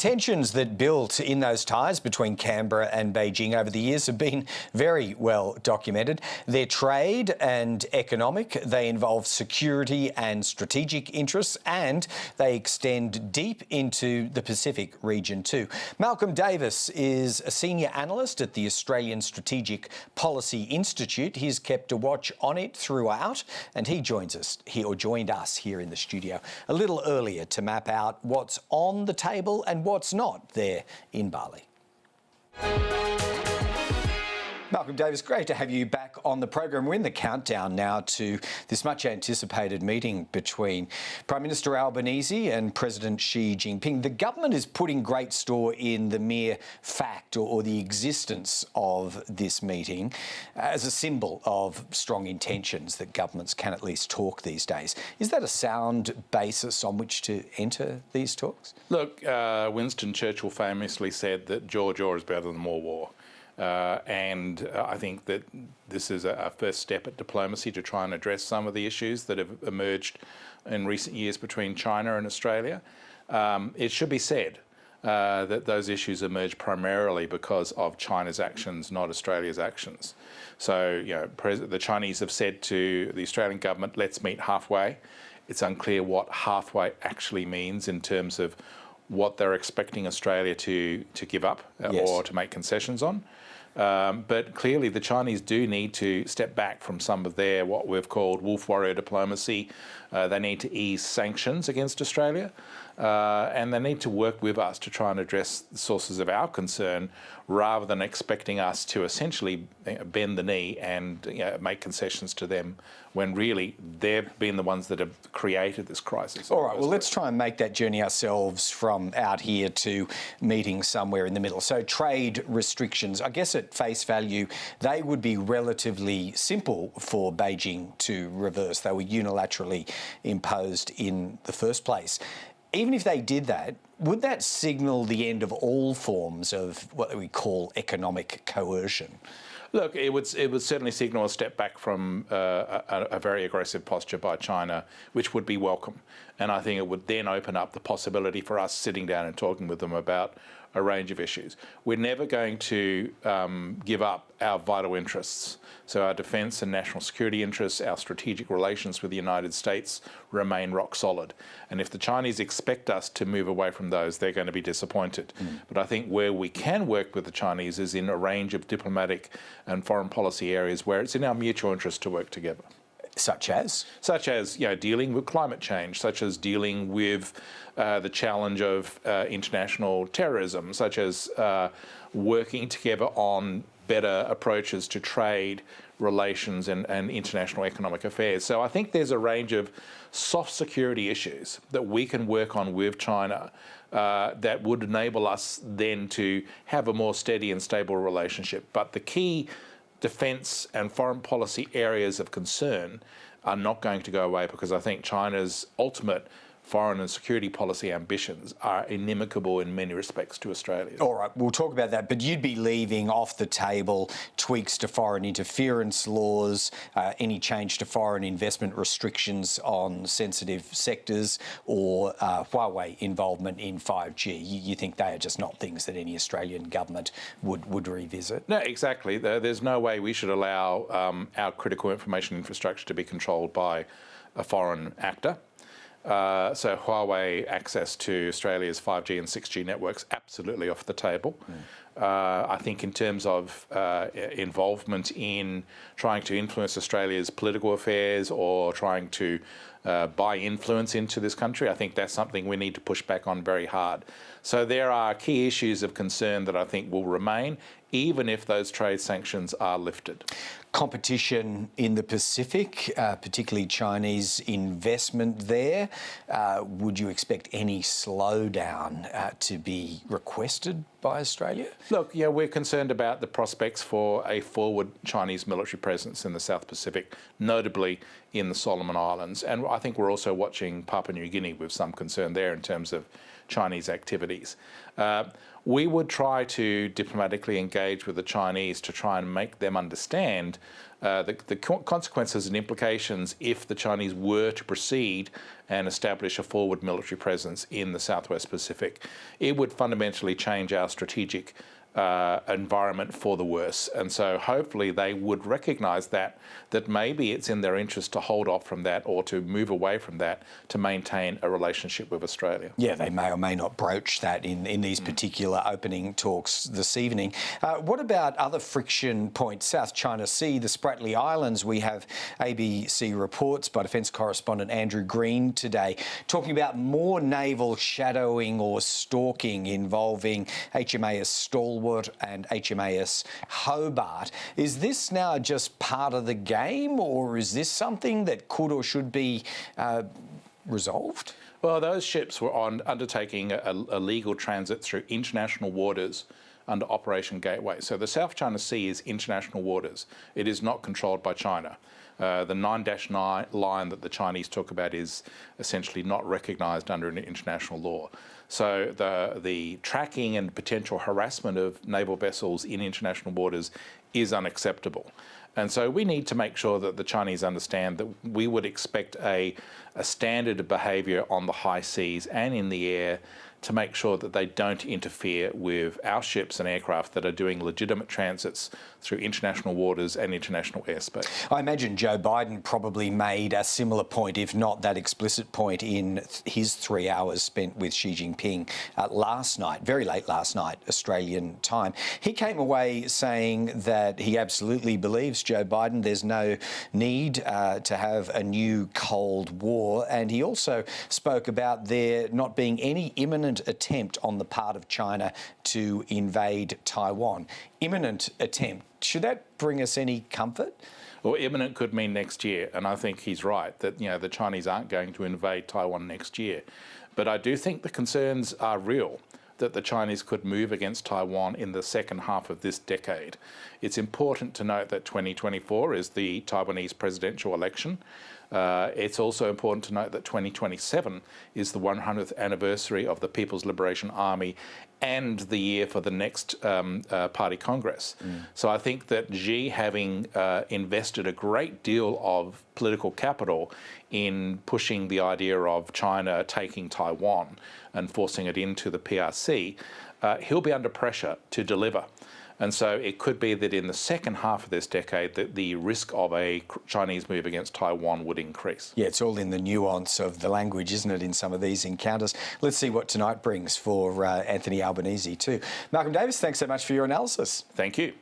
Tensions that built in those ties between Canberra and Beijing over the years have been very well documented. They're trade and economic, they involve security and strategic interests, and they extend deep into the Pacific region too. Malcolm Davis is a senior analyst at the Australian Strategic Policy Institute. He's kept a watch on it throughout, and he joined us here in the studio a little earlier to map out what's on the table and what's not there in Bali. Malcolm Davis, great to have you back on the program. We're in the countdown now to this much anticipated meeting between Prime Minister Albanese and President Xi Jinping. The government is putting great store in the mere fact or the existence of this meeting as a symbol of strong intentions that governments can at least talk these days. Is that a sound basis on which to enter these talks? Look, Winston Churchill famously said that jaw is better than more war. And I think that this is a first step at diplomacy to try and address some of the issues that have emerged in recent years between China and Australia. It should be said that those issues emerged primarily because of China's actions, not Australia's actions. So, the Chinese have said to the Australian government, let's meet halfway. It's unclear what halfway actually means in terms of what they're expecting Australia to give up or to make concessions on. But clearly the Chinese do need to step back from some of their, what we've called wolf warrior diplomacy. They need to ease sanctions against Australia, and they need to work with us to try and address the sources of our concern rather than expecting us to essentially bend the knee and make concessions to them when really they've been the ones that have created this crisis. All right, well, let's try and make that journey ourselves from out here to meeting somewhere in the middle. So trade restrictions, I guess at face value, they would be relatively simple for Beijing to reverse. They were unilaterally imposed in the first place. Even if they did that, would that signal the end of all forms of what we call economic coercion? Look, it would certainly signal a step back from a very aggressive posture by China, which would be welcome. And I think it would then open up the possibility for us sitting down and talking with them about a range of issues. We're never going to give up our vital interests. So our defence and national security interests, our strategic relations with the United States remain rock solid. And if the Chinese expect us to move away from those, they're going to be disappointed. But I think where we can work with the Chinese is in a range of diplomatic and foreign policy areas where it's in our mutual interest to work together. Such as? Such as dealing with climate change, such as dealing with the challenge of international terrorism, such as working together on better approaches to trade relations and international economic affairs. So I think there's a range of soft security issues that we can work on with China that would enable us then to have a more steady and stable relationship. But the key defence and foreign policy areas of concern are not going to go away because I think China's ultimate foreign and security policy ambitions are inimical in many respects to Australia. All right, we'll talk about that, but you'd be leaving off the table tweaks to foreign interference laws, any change to foreign investment restrictions on sensitive sectors, or Huawei involvement in 5G. You think they are just not things that any Australian government would revisit? No, exactly. There's no way we should allow our critical information infrastructure to be controlled by a foreign actor. So Huawei access to Australia's 5G and 6G networks, absolutely off the table. I think in terms of involvement in trying to influence Australia's political affairs or trying to buy influence into this country, I think that's something we need to push back on very hard. So there are key issues of concern that I think will remain, even if those trade sanctions are lifted. Competition in the Pacific, particularly Chinese investment there. Would you expect any slowdown to be requested by Australia? Look, we're concerned about the prospects for a forward Chinese military presence in the South Pacific, notably in the Solomon Islands. And I think we're also watching Papua New Guinea with some concern there in terms of Chinese activities. We would try to diplomatically engage with the Chinese to try and make them understand the consequences and implications if the Chinese were to proceed and establish a forward military presence in the Southwest Pacific. It would fundamentally change our strategic environment for the worse, and so hopefully they would recognise that maybe it's in their interest to hold off from that or to move away from that to maintain a relationship with Australia. Yeah, they may or may not broach that in these particular opening talks this evening. What about other friction points? South China Sea, the Spratly Islands. We have ABC reports by Defence correspondent Andrew Green today talking about more naval shadowing or stalking involving HMAS Stalwart and HMAS Hobart. Is this now just part of the game, or is this something that could or should be resolved? Well, those ships were undertaking a legal transit through international waters under Operation Gateway. So the South China Sea is international waters. It is not controlled by China. The 9-9 line that the Chinese talk about is essentially not recognised under international law. So the tracking and potential harassment of naval vessels in international waters is unacceptable. And so we need to make sure that the Chinese understand that we would expect a standard of behaviour on the high seas and in the air to make sure that they don't interfere with our ships and aircraft that are doing legitimate transits through international waters and international airspace. I imagine Joe Biden probably made a similar point, if not that explicit point, in his 3 hours spent with Xi Jinping last night, very late last night, Australian time. He came away saying that he absolutely believes, Joe Biden, there's no need to have a new Cold War. And he also spoke about there not being any imminent attempt on the part of China to invade Taiwan. Imminent attempt. Should that bring us any comfort? Well, imminent could mean next year, and I think he's right that the Chinese aren't going to invade Taiwan next year. But I do think the concerns are real that the Chinese could move against Taiwan in the second half of this decade. It's important to note that 2024 is the Taiwanese presidential election. It's also important to note that 2027 is the 100th anniversary of the People's Liberation Army and the year for the next party congress. So I think that Xi, having invested a great deal of political capital in pushing the idea of China taking Taiwan and forcing it into the PRC, he'll be under pressure to deliver. And so it could be that in the second half of this decade that the risk of a Chinese move against Taiwan would increase. Yeah, it's all in the nuance of the language, isn't it, in some of these encounters. Let's see what tonight brings for Anthony Albanese too. Malcolm Davis, thanks so much for your analysis. Thank you.